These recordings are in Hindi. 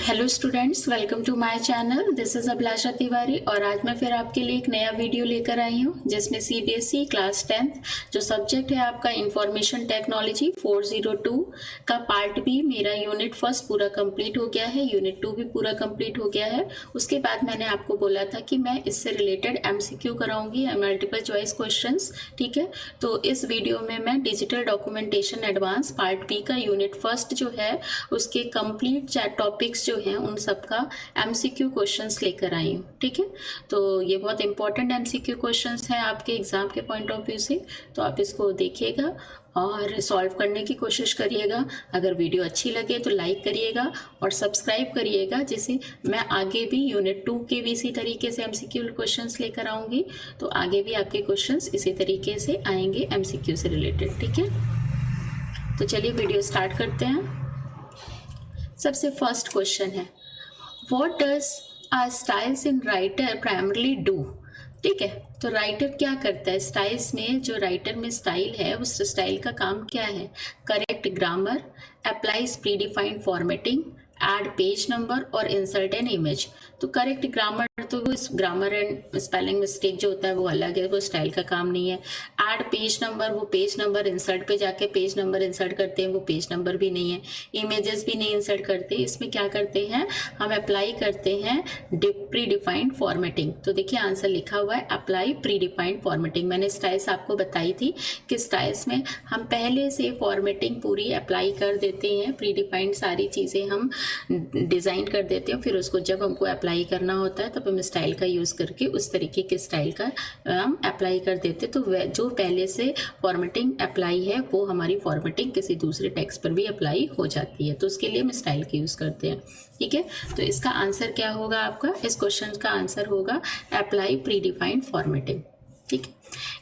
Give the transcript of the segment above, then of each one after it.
Hello students, welcome to my channel. This is Abhilasha Tiwari और आज मैं फिर आपके लिए एक नया वीडियो लेकर आई हूँ जिसमें सीबीएसई क्लास 10th जो सब्जेक्ट है आपका इंफॉर्मेशन टेक्नोलॉजी 402 का पार्ट बी मेरा यूनिट फर्स्ट पूरा कंप्लीट हो गया है, यूनिट 2 भी पूरा कंप्लीट हो गया है। उसके बाद मैंने आपको बोला था कि मैं इससे रिलेटेड एमसीक्यू कराऊंगी, मल्टीपल चॉइस क्वेश्चंस। ठीक है, तो इस वीडियो में मैं digital documentation advance part B का यूनिट फर्स्ट जो है उसके कंप्लीट टॉपिक्स जो हैं उन सब का एमसीक्यू क्वेश्चंस लेकर आई हूँ। ठीक है, तो ये बहुत इंपॉर्टेंट एमसीक्यू क्वेश्चंस हैं आपके एग्जाम के पॉइंट ऑफ व्यू से, तो आप इसको देखिएगा और सॉल्व करने की कोशिश करिएगा। अगर वीडियो अच्छी लगे तो लाइक करिएगा और सब्सक्राइब करिएगा, जिससे मैं आगे भी यूनिट 2 के भी इसी तरीके से एमसीक्यू क्वेश्चंस लेकर आऊँगी। तो आगे भी आपके क्वेश्चंस इसी तरीके से आएंगे एमसीक्यू से रिलेटेड। ठीक है, तो चलिए वीडियो स्टार्ट करते हैं। सबसे फर्स्ट क्वेश्चन है, what does a styles in writer primarily do. ठीक है, तो राइटर क्या करता है, स्टाइल्स में जो राइटर में स्टाइल है उस स्टाइल का काम क्या है। Correct grammar, applies predefined formatting, add page number और इंसर्ट एन इमेज। तो करेक्ट ग्रामर तो वो ग्रामर एंड स्पेलिंग मिस्टेक जो होता है वो अलग है, वो स्टाइल का काम नहीं है। ऐड पेज नंबर, वो पेज नंबर इंसर्ट पे जाके पेज नंबर इंसर्ट करते हैं, वो पेज नंबर भी नहीं है। इमेजेस भी नहीं इंसर्ट करते, इसमें क्या करते हैं हम अप्लाई करते हैं प्री डिफाइंड फॉर्मेटिंग। तो देखिए आंसर लिखा हुआ है अप्लाई प्री डिफाइंड फॉर्मेटिंग। मैंने स्टाइल्स आपको बताई थी कि स्टाइल्स में हम पहले से फॉर्मेटिंग पूरी अप्लाई कर देते हैं, प्री डिफाइंड सारी चीज़ें हम डिज़ाइन कर देते हैं, फिर उसको जब हमको अप्लाई करना होता है तब हम स्टाइल का यूज़ करके उस तरीके के स्टाइल का हम अप्लाई कर देते। तो जो पहले से फॉर्मेटिंग अप्लाई है वो हमारी फॉर्मेटिंग किसी दूसरे टेक्स्ट पर भी अप्लाई हो जाती है, तो उसके लिए हम स्टाइल का यूज़ करते हैं। ठीक है, तो इसका आंसर क्या होगा आपका, इस क्वेश्चन का आंसर होगा अप्लाई प्री डिफाइंड फॉर्मेटिंग। ठीक है,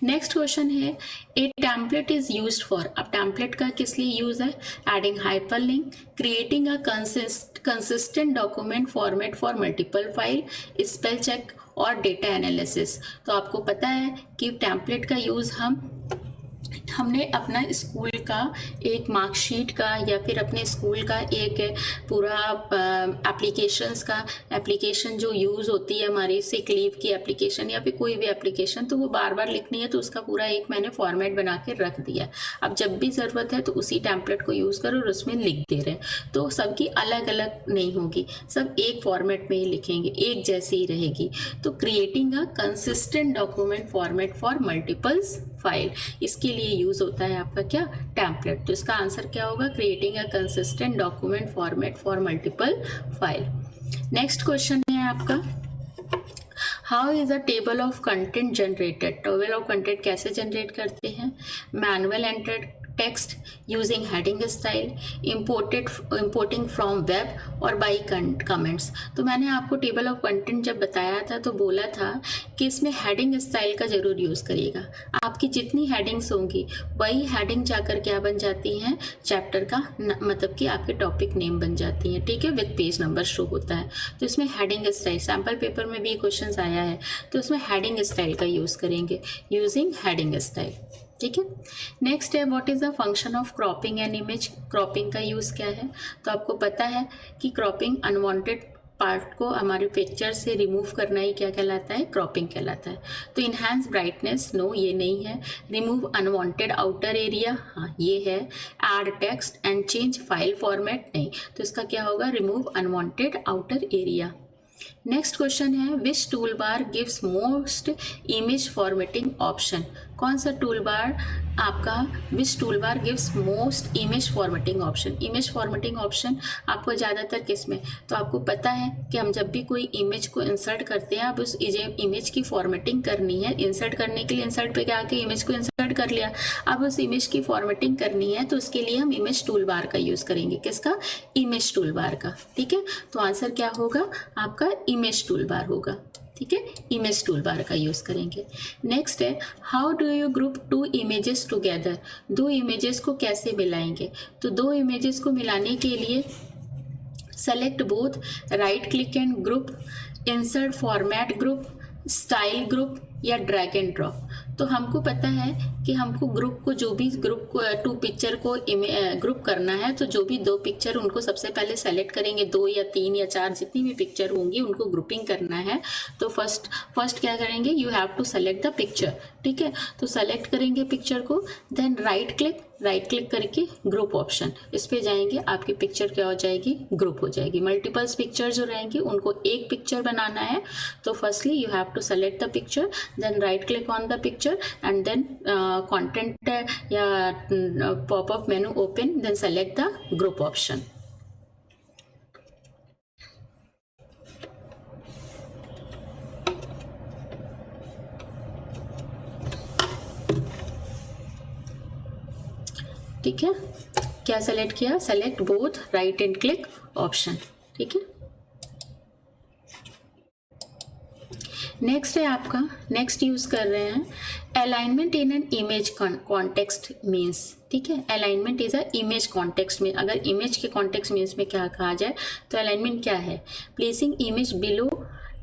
नेक्स्ट क्वेश्चन है, a template is used for. अब टेम्पलेट का किस लिए यूज है, adding hyperlink, creating a consistent document format for multiple file, spell check और डेटा एनालिसिस। तो आपको पता है कि टेम्पलेट का यूज हमने अपना स्कूल का एक मार्कशीट का या फिर अपने स्कूल का एक पूरा एप्लीकेशन जो यूज़ होती है हमारी सिक लीव की एप्लीकेशन या फिर कोई भी एप्लीकेशन, तो वो बार बार लिखनी है, तो उसका पूरा एक मैंने फॉर्मेट बना के रख दिया। अब जब भी ज़रूरत है तो उसी टेम्पलेट को यूज़ करो और उसमें लिख दे रहे हैं, तो सबकी अलग अलग नहीं होगी, सब एक फॉर्मेट में ही लिखेंगे, एक जैसी ही रहेगी। तो creating a consistent document format for multiples file, इसके लिए यूज होता है आपका क्या, टेम्पलेट। तो इसका आंसर क्या होगा, creating a consistent document format for multiple file. Next question है आपका, how is a table of content generated. Table of content कैसे जनरेट करते हैं, manual entered text using heading style, importing from web और बाई कमेंट्स। तो मैंने आपको टेबल ऑफ कंटेंट जब बताया था तो बोला था कि इसमें हेडिंग स्टाइल का जरूर यूज़ करिएगा। आपकी जितनी हेडिंग्स होंगी वही हेडिंग जाकर क्या बन जाती हैं, चैप्टर का मतलब कि आपके टॉपिक नेम बन जाती हैं। ठीक है, विद पेज नंबर शो होता है। तो इसमें हेडिंग स्टाइल, सैम्पल पेपर में भी क्वेश्चन आया है, तो इसमें हेडिंग स्टाइल का यूज़ करेंगे, यूजिंग हेडिंग स्टाइल। ठीक है, नेक्स्ट है, what is the function of cropping an image. Cropping का यूज़ क्या है, तो आपको पता है कि क्रॉपिंग अनवांटेड पार्ट को हमारे पिक्चर से रिमूव करना ही क्या कहलाता है, क्रॉपिंग कहलाता है। तो इनहैंस ब्राइटनेस, नो ये नहीं है। रिमूव अनवांटेड आउटर एरिया, हाँ ये है। Add text and change file format, नहीं। तो इसका क्या होगा, remove unwanted outer area. Next question है, which tool bar gives most image formatting option. कौन सा टूल बार आपका, which tool bar gives most image formatting option. Image formatting option आपको ज़्यादातर किस में, तो आपको पता है कि हम जब भी कोई इमेज को इंसर्ट करते हैं, अब उस इमेज की फॉर्मेटिंग करनी है, इंसर्ट करने के लिए इंसर्ट पे जाके इमेज को इंसर्ट कर लिया, अब उस इमेज की फॉर्मेटिंग करनी है तो उसके लिए हम इमेज टूल बार का यूज़ करेंगे। किसका, इमेज टूल बार का। ठीक है, तो आंसर क्या होगा आपका, इमेज टूल बार होगा। ठीक है, इमेज टूल बार का यूज़ करेंगे। नेक्स्ट है, how do you group two images together. दो इमेजेस को कैसे मिलाएंगे, तो दो इमेजेस को मिलाने के लिए select both, right click and group, insert format group, style group या ड्रैग एंड ड्रॉप। तो हमको पता है कि हमको ग्रुप को जो भी ग्रुप को 2 पिक्चर को ग्रुप करना है, तो जो भी 2 पिक्चर उनको सबसे पहले सेलेक्ट करेंगे, 2 या 3 या 4 जितनी भी पिक्चर होंगी उनको ग्रुपिंग करना है। तो फर्स्ट क्या करेंगे, you have to select the picture, ठीक है। तो सेलेक्ट करेंगे पिक्चर को, देन राइट क्लिक करके ग्रुप ऑप्शन, इस पे जाएंगे, आपकी पिक्चर क्या हो जाएगी, ग्रुप हो जाएगी। मल्टीपल्स पिक्चर जो रहेंगी उनको एक पिक्चर बनाना है, तो firstly you have to select the picture, then right click on the picture and then content या popup menu open, then select the group option. ठीक है, क्या सेलेक्ट किया, select both right and click option, ठीक है। नेक्स्ट है आपका, नेक्स्ट यूज कर रहे हैं alignment in an image context means, ठीक है। Alignment is a image context में, अगर इमेज के कॉन्टेक्स्ट मीन्स में क्या कहा जाए तो अलाइनमेंट क्या है, placing image below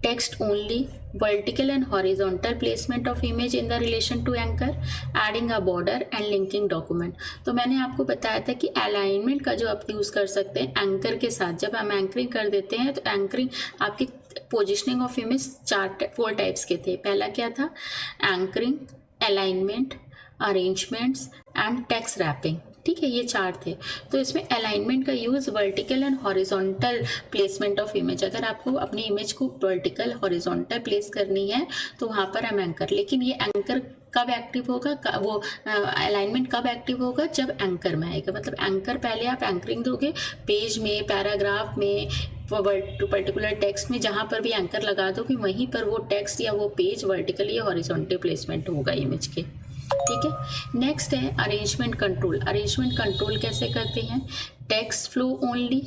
text only, vertical and horizontal placement of image in the relation to anchor, adding a border and linking document। तो मैंने आपको बताया था कि अलाइनमेंट का जो आप यूज कर सकते हैं एंकर के साथ, जब हम एंकरिंग कर देते हैं तो एंकरिंग आपकी पोजिशनिंग ऑफ इमेज 4 टाइप्स के थे। पहला क्या था, anchoring, alignment, arrangements and text wrapping, ठीक है, ये 4 थे। तो इसमें अलाइनमेंट का use vertical and horizontal placement of image, अगर आपको अपनी इमेज को वर्टिकल हॉरिजॉन्टल प्लेस करनी है तो वहाँ पर हम एंकर, लेकिन ये एंकर कब एक्टिव होगा, वो अलाइनमेंट कब एक्टिव होगा, जब एंकर में आएगा। मतलब एंकर पहले आप एंकरिंग दोगे पेज में, पैराग्राफ में, पर्टिकुलर टेक्स्ट में, जहाँ पर भी एंकर लगा दोगे वहीं पर वो टेक्स्ट या वो पेज वर्टिकल या हॉरिजॉन्टल प्लेसमेंट होगा इमेज के, ठीक है। नेक्स्ट है अरेंजमेंट कंट्रोल। अरेंजमेंट कंट्रोल कैसे करते हैं, text flow only,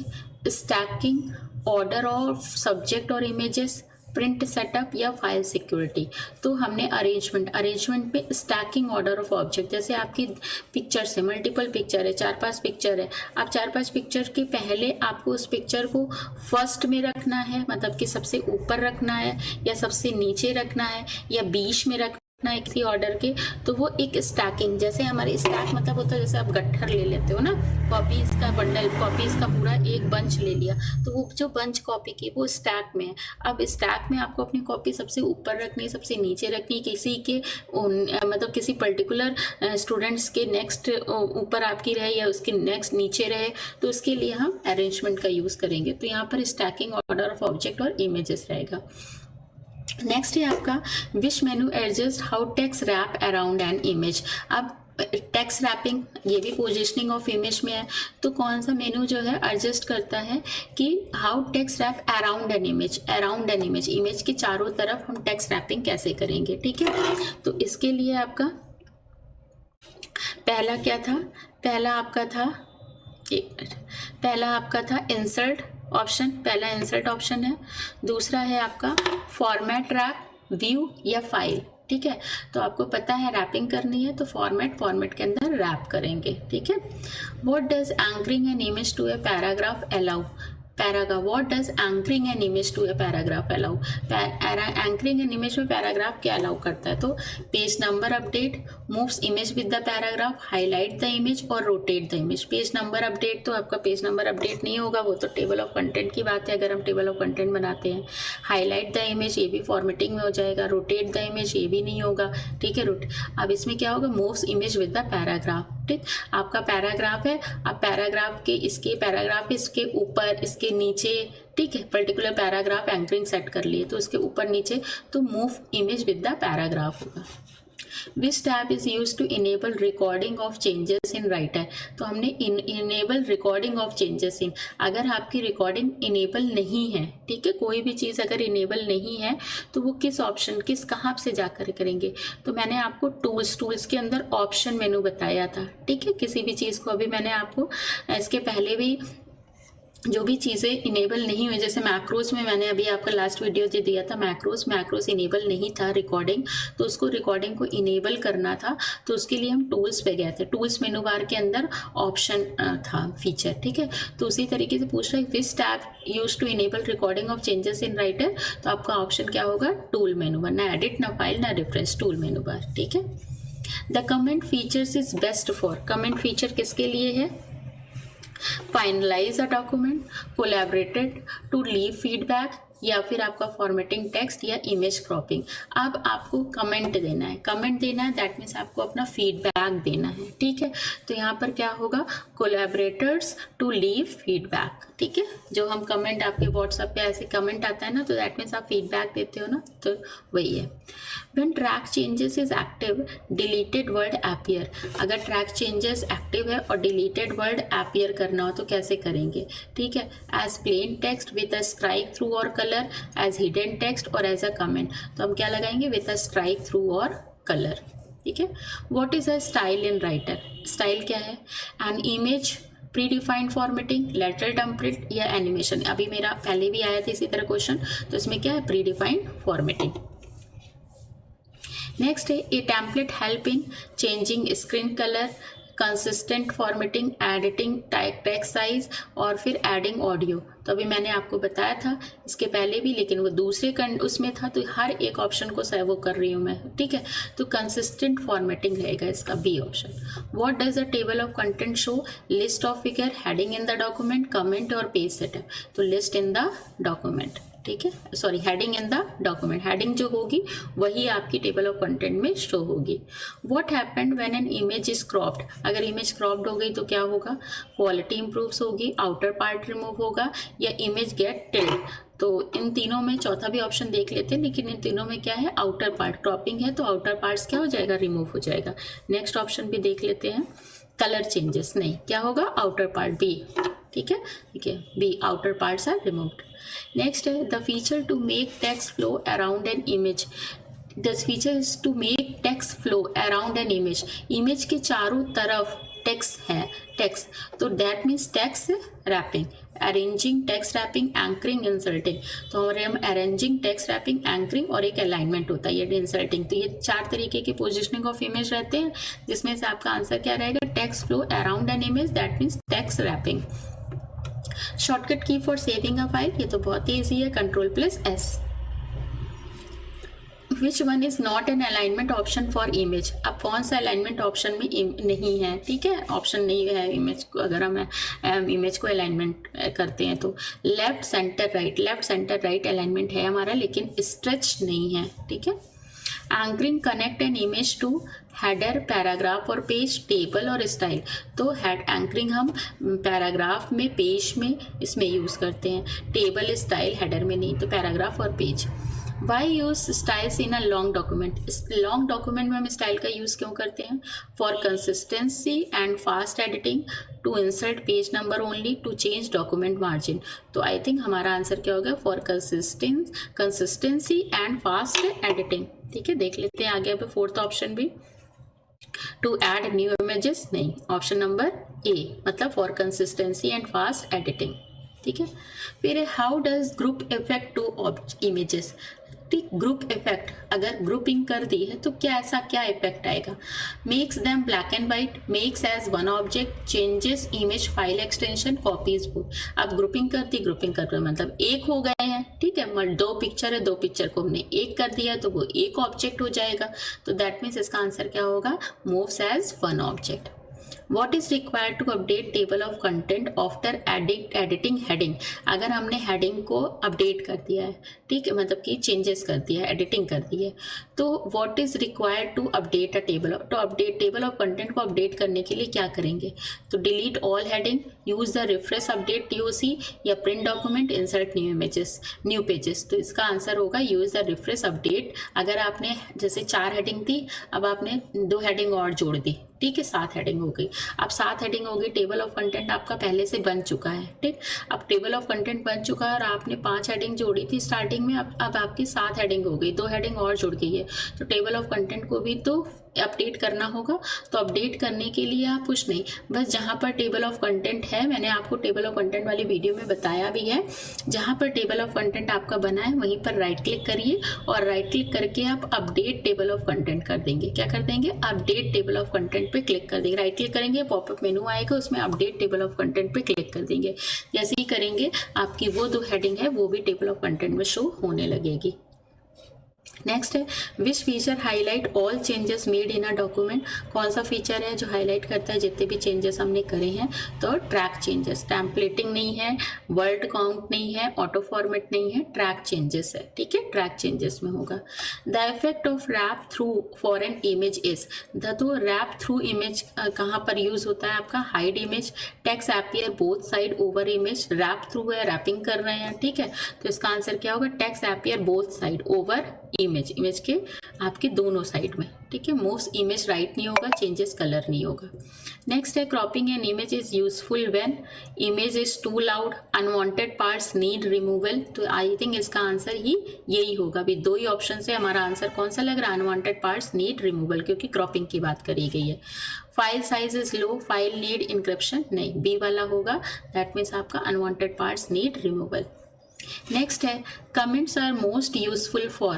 stacking, order of subject और इमेजेस, प्रिंट सेटअप या फाइल सिक्योरिटी। तो हमने अरेंजमेंट पे स्टैकिंग ऑर्डर ऑफ ऑब्जेक्ट, जैसे आपकी पिक्चर से मल्टीपल पिक्चर है, 4-5 पिक्चर है, आप 4-5 पिक्चर के पहले आपको उस पिक्चर को फर्स्ट में रखना है, मतलब कि सबसे ऊपर रखना है या सबसे नीचे रखना है या बीच में रखना है किसी ऑर्डर के, तो वो एक स्टैकिंग, जैसे हमारे स्टैक मतलब होता है जैसे आप गट्ठर ले लेते हो ना, कॉपीज का बंडल, कॉपीज का पूरा एक बंच ले लिया, तो वो जो बंच कॉपी की वो स्टैक में है। अब स्टैक में आपको अपनी कॉपी सबसे ऊपर रखनी, सबसे नीचे रखनी, किसी के मतलब किसी पर्टिकुलर स्टूडेंट्स के नेक्स्ट ऊपर आपकी रहे या उसके नेक्स्ट नीचे रहे, तो उसके लिए हम अरेंजमेंट का यूज करेंगे। तो यहाँ पर स्टैकिंग ऑर्डर ऑफ ऑब्जेक्ट और इमेजेस रहेगा। नेक्स्ट है आपका wish menu adjust how text wrap around an image. अब टेक्स्ट रैपिंग ये भी पोजिशनिंग ऑफ इमेज में है, तो कौन सा मेनू जो है एडजस्ट करता है कि how text wrap around an image, image के चारों तरफ हम टेक्स्ट रैपिंग कैसे करेंगे, ठीक है। तो इसके लिए आपका पहला क्या था, पहला आपका था इंसर्ट ऑप्शन, पहला इंसर्ट ऑप्शन है। दूसरा है आपका फॉर्मेट रैप, व्यू या फाइल, ठीक है। तो आपको पता है रैपिंग करनी है तो फॉर्मेट के अंदर रैप करेंगे, ठीक है। What does anchoring an image to a paragraph allow, what does anchoring an image to a paragraph allow, anchoring an image में पैराग्राफ क्या अलाउ करता है, तो page number update, moves image with the paragraph, highlight the image और rotate the image. Page number update तो आपका पेज नंबर अपडेट नहीं होगा, वो तो टेबल ऑफ कंटेंट की बात है अगर हम टेबल ऑफ कंटेंट बनाते हैं। हाईलाइट द इमेज ये भी फॉर्मेटिंग में हो जाएगा, रोटेट द इमेज ये भी नहीं होगा, ठीक है। अब इसमें क्या होगा, moves image with the paragraph, ठीक। आपका पैराग्राफ है, आप पैराग्राफ के इसके ऊपर, इसके नीचे, ठीक है, पर्टिकुलर पैराग्राफ एंकरिंग सेट कर लिए तो उसके ऊपर नीचे, तो move image with the paragraph होगा। Which tab is use to enable recording of changes in writer, तो हमने enable recording of changes in, अगर आपकी रिकॉर्डिंग इनेबल नहीं है, ठीक है, कोई भी चीज़ अगर इनेबल नहीं है तो वो किस ऑप्शन, कहाँ से जाकर करेंगे, तो मैंने आपको टूल्स के अंदर ऑप्शन मेनू बताया था, ठीक है। किसी भी चीज़ को अभी मैंने आपको इसके पहले भी जो भी चीज़ें इनेबल नहीं हुई, जैसे मैक्रोस में मैंने अभी आपका लास्ट वीडियो जो दिया था, मैक्रोस इनेबल नहीं था रिकॉर्डिंग, तो उसको रिकॉर्डिंग को इनेबल करना था, तो उसके लिए हम टूल्स पे गए थे। टूल्स मेनू बार के अंदर ऑप्शन था फीचर, ठीक है। तो उसी तरीके से पूछ रहा है which tab use to enable recording of changes in writer, तो आपका ऑप्शन क्या होगा, टूल मेनू बार, ना एडिट ना फाइल ना रेफरेंस, टूल मेनू बार, ठीक है। The comment features is best for, comment feature किसके लिए है, finalize a document, collaborated, to leave feedback, या फिर आपका फॉर्मेटिंग टेक्स्ट या इमेज क्रॉपिंग। अब आपको कमेंट देना है, दैट मीन्स आपको अपना फीडबैक देना है, ठीक है। तो यहाँ पर क्या होगा, कोलैबोरेटर्स टू लीव फीडबैक, ठीक है। जो हम कमेंट आपके व्हाट्सएप पे ऐसे कमेंट आता है ना, तो दैट मीन्स आप फीडबैक देते हो ना, तो वही है। When track changes is active, deleted word appear, अगर ट्रैक चेंजेस एक्टिव है और डिलीटेड वर्ड अपीयर करना हो तो कैसे करेंगे, ठीक है। As plain text with a strike through और कलर, एज हिडन टेक्स्ट और एज अ कमेंट, तो हम क्या लगाएंगे, विद अ स्ट्राइक थ्रू और कलर, ठीक है। What is a style in writer, style क्या है, an image, predefined formatting, lateral template या एनिमेशन। अभी मेरा पहले भी आया था इसी तरह क्वेश्चन, तो इसमें क्या है, प्री डिफाइंड फॉर्मेटिंग। नेक्स्ट है a template help in changing screen colour, consistent formatting, editing text size और फिर एडिंग ऑडियो। तो अभी मैंने आपको बताया था इसके पहले भी, लेकिन वो दूसरे उसमें था, तो हर एक ऑप्शन को वो कर रही हूँ मैं, ठीक है। तो कंसिस्टेंट फॉर्मेटिंग रहेगा इसका B option. What does the table of content show, list of figure, heading in the document, comment और पेज सेटअप, तो लिस्ट इन द डॉक्यूमेंट, ठीक है, sorry heading in the document, heading जो होगी वही आपकी टेबल ऑफ कंटेंट में शो होगी। What happened when an image is cropped, अगर इमेज क्रॉप्ड हो गई तो क्या होगा, क्वालिटी इंप्रूव्स होगी, आउटर पार्ट रिमूव होगा या इमेज गेट टिल्ड। तो इन तीनों में चौथा भी ऑप्शन देख लेते हैं, लेकिन इन तीनों में क्या है, आउटर पार्ट, क्रॉपिंग है तो आउटर पार्ट्स क्या हो जाएगा, रिमूव हो जाएगा। नेक्स्ट ऑप्शन भी देख लेते हैं, कलर चेंजेस, नहीं, क्या होगा, आउटर पार्ट, बी, ठीक है, B, outer parts are removed. Next है the feature to make text flow around an image, this feature is to make text flow around an image, image के चारों तरफ टेक्स्ट है, टेक्स्ट, तो that means text wrapping, arranging text wrapping, anchoring, inserting. तो हमारे हम अरेंजिंग टेक्स्ट रैपिंग, एंकरिंग और एक अलाइनमेंट होता है, ये इंसर्टिंग। तो ये चार तरीके के पोजिशनिंग ऑफ इमेज रहते हैं, जिसमें से आपका आंसर क्या रहेगा, text flow around an image, that means text wrapping. Shortcut की फॉर सेविंग अ फाइल, ये तो बहुत ही ईजी है, Ctrl+S। Which one is not an alignment option for image, अब कौन सा अलाइनमेंट ऑप्शन में नहीं है, ठीक है, ऑप्शन नहीं है इमेज को, अगर हम इमेज को अलाइनमेंट करते हैं तो लेफ्ट सेंटर राइट अलाइनमेंट है हमारा, लेकिन स्ट्रेच नहीं है, ठीक है। Anchoring, connect an image to header, paragraph और पेज, टेबल और स्टाइल, तो हेड एंकरिंग हम पैराग्राफ में, पेज में, इसमें यूज़ करते हैं, टेबल स्टाइल हेडर में नहीं, तो पैराग्राफ और page. Why use styles in a long document, इस लॉन्ग डॉक्यूमेंट में हम स्टाइल का यूज़ क्यों करते हैं, for consistency and fast editing, to insert page number only, to change document margin. तो आई थिंक हमारा आंसर क्या होगा, for consistency and fast editing, ठीक है। देख लेते हैं आगे, अभी फोर्थ ऑप्शन भी, टू एड न्यू इमेजेस, नहीं, ऑप्शन नंबर ए, मतलब for consistency and fast editing, ठीक है। फिर how does group effect two images, ठीक, ग्रुप इफेक्ट, अगर ग्रुपिंग कर दी है तो क्या इफेक्ट आएगा, makes them black and white, makes as one object, changes image file extension, copies book. अब ग्रुपिंग कर मतलब एक हो गए हैं, ठीक है, दो पिक्चर है, दो पिक्चर को हमने एक कर दिया तो वो एक ऑब्जेक्ट हो जाएगा, तो दैट मीन्स इसका आंसर क्या होगा, moves as one object. What is required to update table of content after editing heading, अगर हमने heading को अपडेट कर दिया है, ठीक है, मतलब कि चेंजेस कर दिया है, एडिटिंग कर दी है, तो what is required to update a table, तो अपडेट टेबल ऑफ कंटेंट को अपडेट करने के लिए क्या करेंगे, तो delete all heading, use the refresh update TOC या print document, insert new pages. तो इसका आंसर होगा यूज द रिफ्रेश अपडेट। अगर आपने जैसे 4 हेडिंग थी, अब आपने 2 हेडिंग और जोड़ दी, ठीक है, 7 हेडिंग हो गई। अब 7 हेडिंग हो गई, टेबल ऑफ कंटेंट आपका पहले से बन चुका है, ठीक। अब टेबल ऑफ कंटेंट बन चुका है और आपने 5 हेडिंग जोड़ी थी स्टार्टिंग में, अब आपकी 7 हेडिंग हो गई, 2 हेडिंग और जुड़ गई है, तो टेबल ऑफ कंटेंट को भी तो अपडेट करना होगा। तो अपडेट करने के लिए आप कुछ नहीं, बस जहाँ पर टेबल ऑफ कंटेंट है, मैंने आपको टेबल ऑफ कंटेंट वाली वीडियो में बताया भी है, जहाँ पर टेबल ऑफ कंटेंट आपका बना है वहीं पर राइट क्लिक करिए और राइट क्लिक करके आप अपडेट टेबल ऑफ कंटेंट कर देंगे। क्या कर देंगे? अपडेट टेबल ऑफ कंटेंट पे क्लिक कर देंगे। राइट क्लिक करेंगे, पॉपअप मेनू आएगा, उसमें अपडेट टेबल ऑफ कंटेंट पे क्लिक कर देंगे। जैसे ही करेंगे आपकी वो 2 हेडिंग है वो भी टेबल ऑफ कंटेंट में शो होने लगेगी। नेक्स्ट है विच feature highlight all changes made in a document. कौन सा फीचर है जो हाईलाइट करता है जितने भी चेंजेस हमने करे हैं? तो ट्रैक चेंजेस। टेम्पलेटिंग नहीं है, वर्ड काउंट नहीं है, ऑटो फॉर्मेट नहीं है, ट्रैक चेंजेस है। ठीक है, ट्रैक चेंजेस में होगा। The effect of wrap through for an image is. तो रैप थ्रू इमेज कहाँ पर यूज होता है आपका? Hide image, text appear both side over image. Wrap through है, रैपिंग कर रहे हैं। ठीक है, तो इसका आंसर क्या होगा? Text appear both side over image, image के आपके दोनों साइड में। ठीक है, मोस्ट इमेज राइट नहीं होगा, चेंजेस कलर नहीं होगा। नेक्स्ट है cropping an image is useful when image is too loud, unwanted parts need removal. तो आई थिंक इसका आंसर ही यही होगा। अभी 2 ही ऑप्शन से हमारा आंसर कौन सा लग रहा है? अनवांटेड पार्ट्स नीड रिमूवल, क्योंकि क्रॉपिंग की बात करी गई है। File size is low, file need encryption, नहीं, बी वाला होगा। दैट मीन्स आपका unwanted parts need removal. Next है comments are most useful for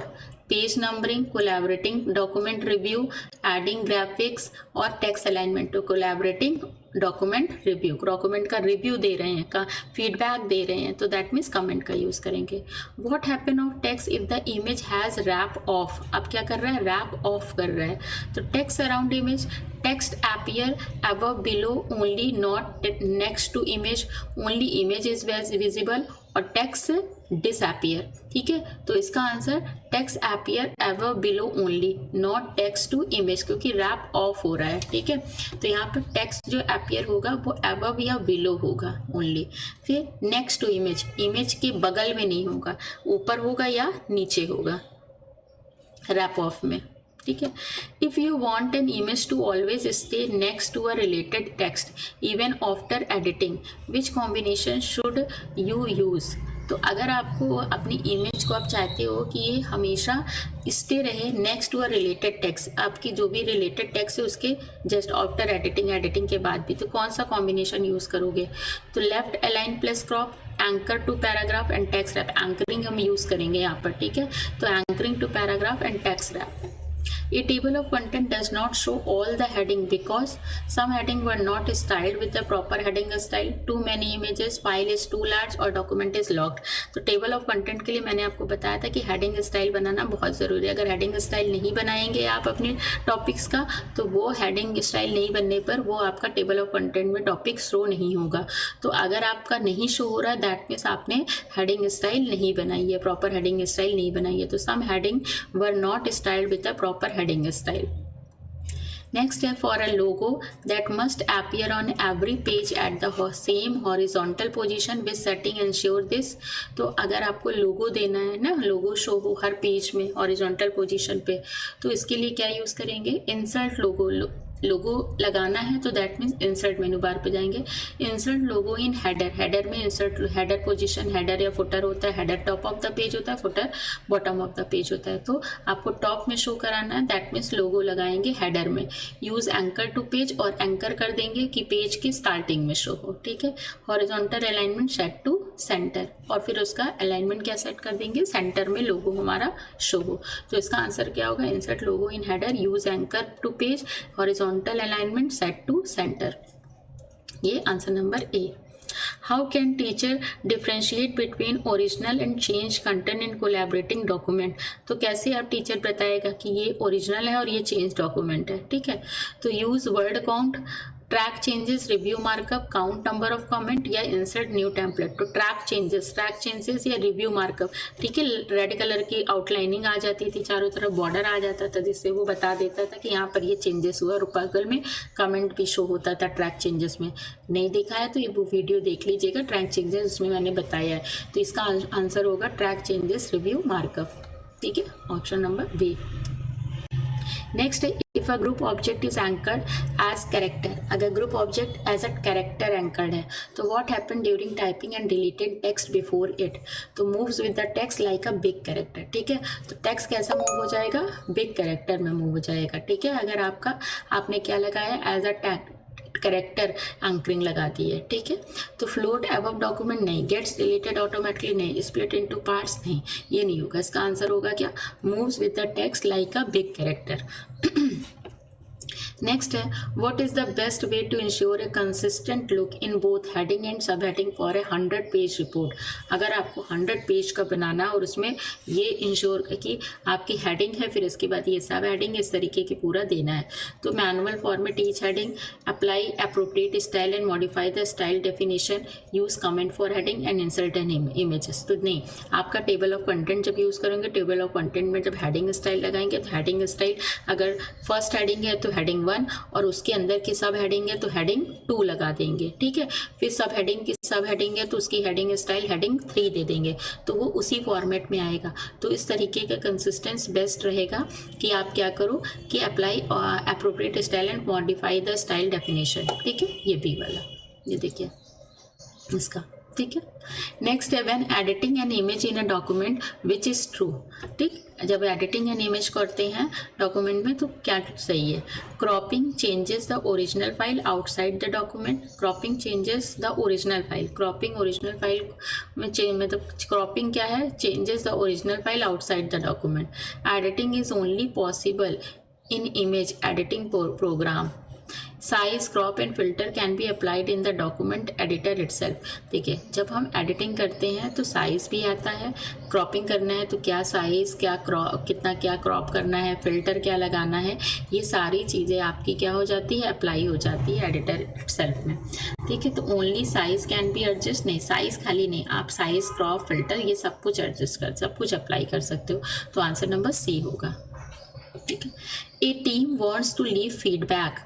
page numbering, collaborating, document review, adding graphics और टेक्स्ट अलाइनमेंट। तो कोलैबोरेटिंग, डॉक्यूमेंट रिव्यू, डॉक्यूमेंट का रिव्यू दे रहे हैं, का फीडबैक दे रहे हैं, तो दैट मीन्स कमेंट का यूज करेंगे। What happen of text if the image has wrap off. अब क्या कर रहा है? रैप ऑफ कर रहा है। तो text around image, text appear above below only, not next to image, only image is visible, और टेक्स्ट डिसअपीयर। ठीक है, तो इसका answer text appear above below only, not text to image, क्योंकि रैप ऑफ हो रहा है। ठीक है, तो यहाँ पर टेक्स्ट जो अपीयर होगा वो अबव या बिलो होगा ओनली। फिर नेक्स्ट टू इमेज, इमेज के बगल में नहीं होगा, ऊपर होगा या नीचे होगा रैप ऑफ में। ठीक है, if you want an image to always stay next to a related text even after editing, which combination should you use. तो अगर आपको अपनी इमेज को आप चाहते हो कि ये हमेशा स्टे रहे next to a related text, आपकी जो भी रिलेटेड टेक्स्ट है उसके जस्ट आफ्टर एडिटिंग, एडिटिंग के बाद भी, तो कौन सा कॉम्बिनेशन यूज़ करोगे? तो left align plus crop, anchor to paragraph and text wrap. Anchoring हम यूज़ करेंगे यहाँ पर। ठीक है, तो anchoring to paragraph and text wrap. A table of content does not show all the heading because some heading were not styled with the proper heading style, too many images, file is too large और document is locked। तो टेबल ऑफ कंटेंट के लिए मैंने आपको बताया था कि हेडिंग स्टाइल बनाना बहुत ज़रूरी है। अगर हेडिंग स्टाइल नहीं बनाएंगे आप अपने टॉपिक्स का, तो वो हेडिंग स्टाइल नहीं बनने पर वो आपका टेबल ऑफ कंटेंट में टॉपिक शो नहीं होगा। तो अगर आपका नहीं शो हो रहा है, दैट मीन्स आपने हेडिंग स्टाइल नहीं बनाई है, प्रॉपर हेडिंग स्टाइल नहीं बनाई है। तो some heading were not styled with the proper heading style. Next है for a logo that must appear on every page at the same horizontal position with setting ensure this। तो अगर आपको लोगो देना है ना, लोगो शो हो हर पेज में हॉरिजॉन्टल पोजीशन पे, तो इसके लिए क्या यूज़ करेंगे? इंसर्ट लोगो, लोगो लगाना है तो दैट मीन्स इंसर्ट मेनू बार पे जाएंगे, insert logo in header. Header में इंसर्ट हेडर पोजीशन, हेडर या फुटर होता है। Header top of the page होता है, footer bottom of the page होता है। तो आपको टॉप में शो कराना है, दैट मीन्स लोगो लगाएंगे हेडर में। यूज़ एंकर टू पेज, और एंकर कर देंगे कि पेज की स्टार्टिंग में शो हो। ठीक है, horizontal alignment set to centre, और फिर उसका अलाइनमेंट क्या सेट कर देंगे? सेंटर में लोगो हमारा शो हो। तो इसका आंसर क्या होगा? Insert logo in header, use anchor to page, horizontal alignment set to centre. ये answer number A. How can teacher differentiate between original and change content in collaborating document. तो कैसे आप टीचर बताएगा कि ये ओरिजिनल है और ये चेंज डॉक्यूमेंट है। ठीक है, तो use word count, track changes, review markup, count number of comment या इंसर्ट न्यू टेम्पलेट। तो ट्रैक चेंजेस या रिव्यू मार्कअप। ठीक है, रेड कलर की आउटलाइनिंग आ जाती थी, चारों तरफ बॉर्डर आ जाता था, जिससे वो बता देता था कि यहाँ पर ये चेंजेस हुआ, और बगल में कमेंट भी शो होता था ट्रैक चेंजेस में। नहीं देखा है तो ये वो वीडियो देख लीजिएगा, ट्रैक चेंजेस, उसमें मैंने बताया है। तो इसका आंसर होगा ट्रैक चेंजेस, रिव्यू मार्कअप। ठीक है, ऑप्शन नंबर बी। नेक्स्ट है if a group object is anchored as character, अगर group object as a character anchored है तो what happen during typing and deleted text before it, तो moves with the text like a big character. ठीक है, तो टेक्स्ट कैसा मूव हो जाएगा, बिग कैरेक्टर में मूव हो जाएगा। ठीक है, अगर आपने क्या लगाया एज अ कैरेक्टर एंकरिंग लगा दी है। ठीक है, तो फ्लोट अबव डॉक्यूमेंट नहीं, गेट्स डिलीटेड ऑटोमेटिकली नहीं, स्प्लिट इनटू पार्ट्स नहीं, ये नहीं होगा। इसका आंसर होगा क्या, moves with the text like a big character. Next है what is the best way to ensure a consistent look in both heading and sub heading for a 100 page report. अगर आपको 100 पेज का बनाना और उसमें ये इंश्योर कि आपकी हेडिंग है, फिर इसके बाद ये सब हेडिंग इस तरीके की पूरा देना है, तो manual format each heading, apply appropriate style and modify the style definition, use comment for heading and insert an images. तो नहीं, आपका टेबल ऑफ कंटेंट जब यूज़ करेंगे, टेबल ऑफ कंटेंट में जब हेडिंग स्टाइल लगाएंगे तो हेडिंग स्टाइल अगर फर्स्ट हेडिंग है तो हेडिंग 1 और उसके अंदर की सब हेडिंग है तो हेडिंग 2 लगा देंगे। ठीक है, फिर सब हेडिंग की सब हेडिंग है तो उसकी हेडिंग स्टाइल हेडिंग 3 दे देंगे, तो वो उसी फॉर्मेट में आएगा। तो इस तरीके का कंसिस्टेंस बेस्ट रहेगा कि आप क्या करो कि apply appropriate style and modify the style definition. ठीक है, ये बी वाला, ये देखिए इसका। ठीक है, नेक्स्ट है when editing an image in a document which is true. ठीक, जब एडिटिंग एन इमेज करते हैं डॉक्यूमेंट में तो क्या सही है, cropping changes the original file outside the document, cropping changes the original file, cropping original file में मतलब क्रॉपिंग क्या है, changes the original file outside the document, editing is only possible in image editing programme, size crop and filter can be applied in the document editor itself. देखिए, जब हम एडिटिंग करते हैं तो साइज भी आता है, क्रॉपिंग करना है तो क्या साइज, क्या क्रॉप, कितना क्या क्रॉप करना है, फिल्टर क्या लगाना है, ये सारी चीज़ें आपकी क्या हो जाती है, अप्लाई हो जाती है एडिटर इटसेल्फ में। ठीक है, तो only size can be adjust, नहीं साइज खाली नहीं, आप साइज क्रॉप फिल्टर ये सब कुछ एडजस्ट कर, सब कुछ अप्लाई कर सकते हो। तो आंसर नंबर सी होगा। ठीक है, a team wants to leave feedback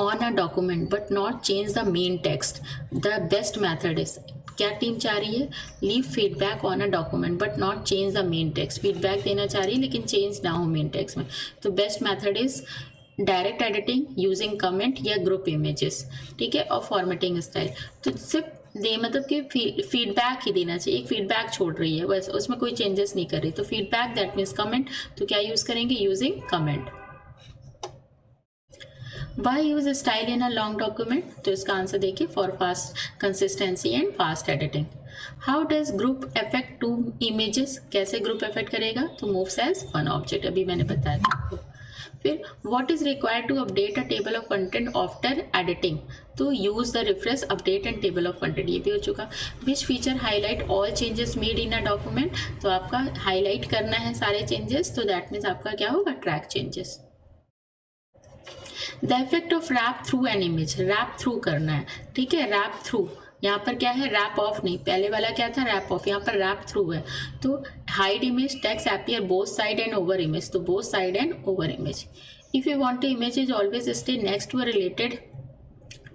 on a document but not change the main text, the best method is, क्या टीम चाह रही है, leave feedback on a document but not change the main text, feedback देना चाह रही है लेकिन चेंज ना हो मेन टेक्स्ट में, तो best method is direct editing using comment या ग्रुप इमेजेस। ठीक है, और फॉर्मेटिंग स्टाइल, तो सिर्फ दे मतलब कि फीडबैक ही देना चाहिए, एक फीडबैक छोड़ रही है बस, उसमें कोई चेंजेस नहीं कर रही, तो फीडबैक दैट मीन्स कमेंट, तो क्या यूज करेंगे, using comment. Why use style in a long document? तो इसका आंसर देखिए, for fast consistency and fast editing. How does group affect to images, कैसे ग्रुप अफेक्ट करेगा, तो मूव्स एज वन ऑब्जेक्ट, अभी मैंने बताया था। फिर what is required to update a table of content after editing, तो use the refresh update and table of content, ये भी हो चुका। Which feature highlight all changes made in a document, तो आपका हाईलाइट करना है सारे चेंजेस, तो दैट मीन्स आपका क्या होगा, track changes. The effect of wrap through an image, wrap through करना है। ठीक है, रैप थ्रू, यहाँ पर क्या है, रैप ऑफ नहीं, पहले वाला क्या था, रैप ऑफ, यहाँ पर रैप थ्रू है। तो hide image text appear both side and over image, तो both side and over image. If you want to image is always stay next to a related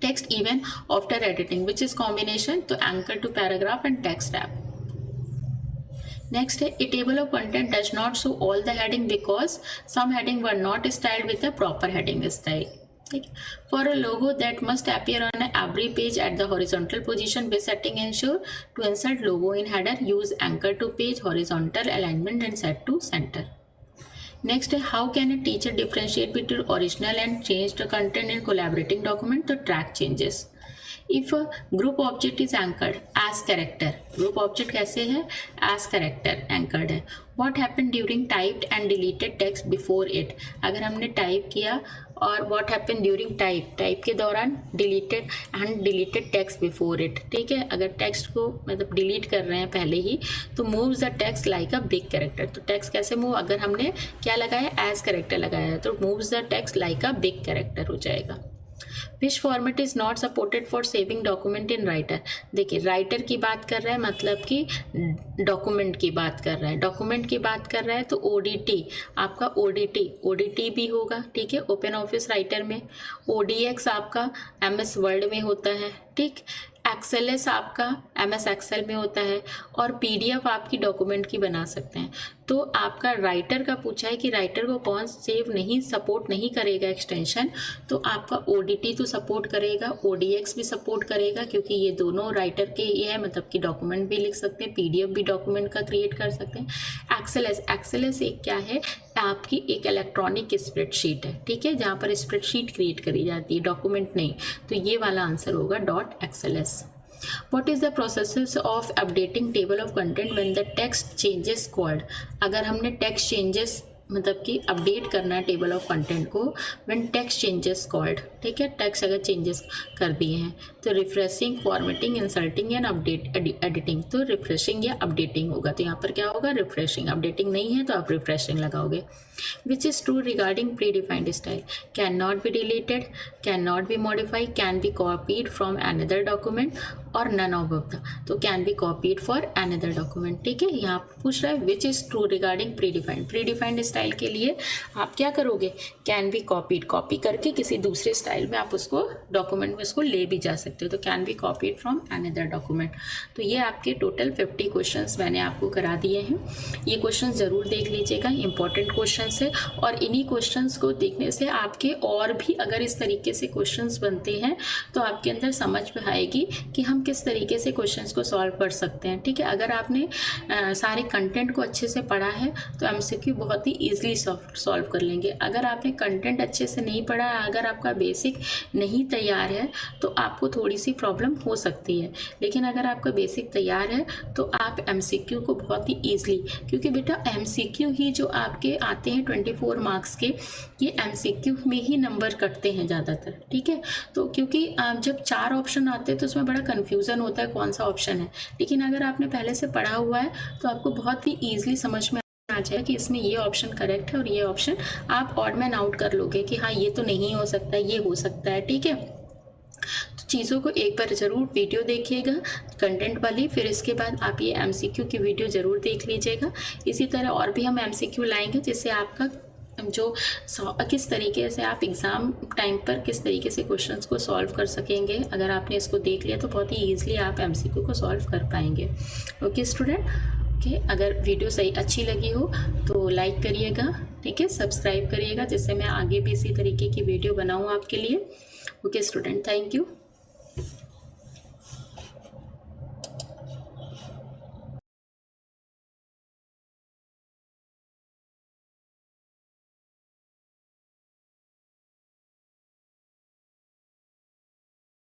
text even after editing which is combination, तो anchor to paragraph and text wrap. Next, a table of content does not show all the heading because some heading were not styled with a proper heading style. For a logo that must appear on every page at the horizontal position, base setting ensure to insert logo in header, use anchor to page, horizontal alignment and set to center. Next, how can a teacher differentiate between original and changed content in collaborating document? तो track changes. If a group object is anchored as character, group object कैसे है, as character anchored है। What happened during typed and deleted text before it, अगर हमने टाइप किया और what happened during टाइप के दौरान deleted and deleted text before it, ठीक है, अगर टेक्स्ट को मतलब डिलीट कर रहे हैं पहले ही, तो moves the text like a big character, तो टेक्स्ट कैसे मूव, अगर हमने क्या लगाया, as character लगाया है, तो moves the text like a big character हो जाएगा। विच format is not supported for saving document in writer, देखिए राइटर की बात कर रहा है, मतलब कि डॉक्यूमेंट की बात कर रहा है, डॉक्यूमेंट की बात कर रहा है, तो ओडीटी, आपका ओडीटी भी होगा। ठीक है, ओपन ऑफिस राइटर में, ओडीएक्स आपका एमएस वर्ड में होता है। ठीक, एक्सेलएस आपका MS एक्सेल में होता है और PDF आपकी डॉक्यूमेंट की बना सकते हैं। तो आपका राइटर का पूछा है कि राइटर को कौन सेव नहीं सपोर्ट नहीं करेगा एक्सटेंशन, तो आपका ODT तो सपोर्ट करेगा, ODX भी सपोर्ट करेगा, क्योंकि ये दोनों राइटर के ये है, मतलब कि डॉक्यूमेंट भी लिख सकते हैं, PDF भी डॉक्यूमेंट का क्रिएट कर सकते हैं। एक्सेलएस एक क्या है, आपकी एक इलेक्ट्रॉनिक स्प्रेडशीट है, ठीक है, जहाँ पर स्प्रेडशीट क्रिएट करी जाती है, डॉक्यूमेंट नहीं। तो ये वाला आंसर होगा .xls। What is the process of updating table of content when the text changes called? अगर हमने text changes मतलब कि अपडेट करना है टेबल ऑफ कंटेंट को व्हेन टेक्स्ट चेंजेस कॉल्ड, ठीक है, टेक्स्ट अगर चेंजेस कर दिए हैं तो refreshing, formatting, inserting and update editing, तो रिफ्रेशिंग या अपडेटिंग होगा। तो यहाँ पर क्या होगा, रिफ्रेशिंग। अपडेटिंग नहीं है तो आप रिफ्रेशिंग लगाओगे। Which is true regarding pre defined style, can not be deleted, can not be modified, can be copied from another document और नन ऑफ द, तो can be copied for another document, ठीक है। यहाँ पूछ रहा है which is true regarding pre defined style के लिए आप क्या करोगे, कैन बी कॉपीड, कॉपी करके किसी दूसरे स्टाइल में आप उसको डॉक्यूमेंट में उसको ले भी जा सकते हो, तो can be copied from another document. तो ये आपके टोटल 50 क्वेश्चंस मैंने आपको करा दिए हैं। ये क्वेश्चन ज़रूर देख लीजिएगा, इंपॉर्टेंट क्वेश्चन है, और इन्हीं क्वेश्चंस को देखने से आपके और भी अगर इस तरीके से क्वेश्चंस बनते हैं तो आपके अंदर समझ में आएगी कि हम किस तरीके से क्वेश्चंस को सॉल्व कर सकते हैं, ठीक है। अगर आपने सारे कंटेंट को अच्छे से पढ़ा है तो MCQ बहुत ही ईजिली सॉल्व कर लेंगे। अगर आपने कंटेंट अच्छे से नहीं पढ़ा, अगर आपका बेसिक नहीं तैयार है तो आपको थोड़ी सी प्रॉब्लम हो सकती है, लेकिन अगर आपका बेसिक तैयार है तो आप MCQ को बहुत ही ईजिली, क्योंकि बेटा MCQ ही जो आपके आते हैं 24 मार्क्स के, ये MCQ में ही नंबर कटते हैं ज़्यादातर, ठीक है। तो क्योंकि जब 4 ऑप्शन आते हैं तो उसमें बड़ा कन्फ्यूज़न होता है कौन सा ऑप्शन है, लेकिन अगर आपने पहले से पढ़ा हुआ है तो आपको बहुत ही ईजिली समझ में आ जाएगा कि इसमें ये ऑप्शन करेक्ट है और ये ऑप्शन आप ऑड मैन आउट कर लोगे कि हाँ ये तो नहीं हो सकता, ये हो सकता है, ठीक है। तो चीज़ों को एक बार ज़रूर वीडियो देखिएगा कंटेंट वाली, फिर इसके बाद आप ये MCQ की वीडियो ज़रूर देख लीजिएगा। इसी तरह और भी हम MCQ लाएंगे जिससे आपका जो किस तरीके से आप एग्ज़ाम टाइम पर किस तरीके से क्वेश्चंस को सॉल्व कर सकेंगे। अगर आपने इसको देख लिया तो बहुत ही ईजिली आप MCQ को सॉल्व कर पाएंगे। ओके स्टूडेंट, ओके, अगर वीडियो सही अच्छी लगी हो तो लाइक करिएगा, ठीक है, सब्सक्राइब करिएगा, जिससे मैं आगे भी इसी तरीके की वीडियो बनाऊँ आपके लिए। Okay student, thank you.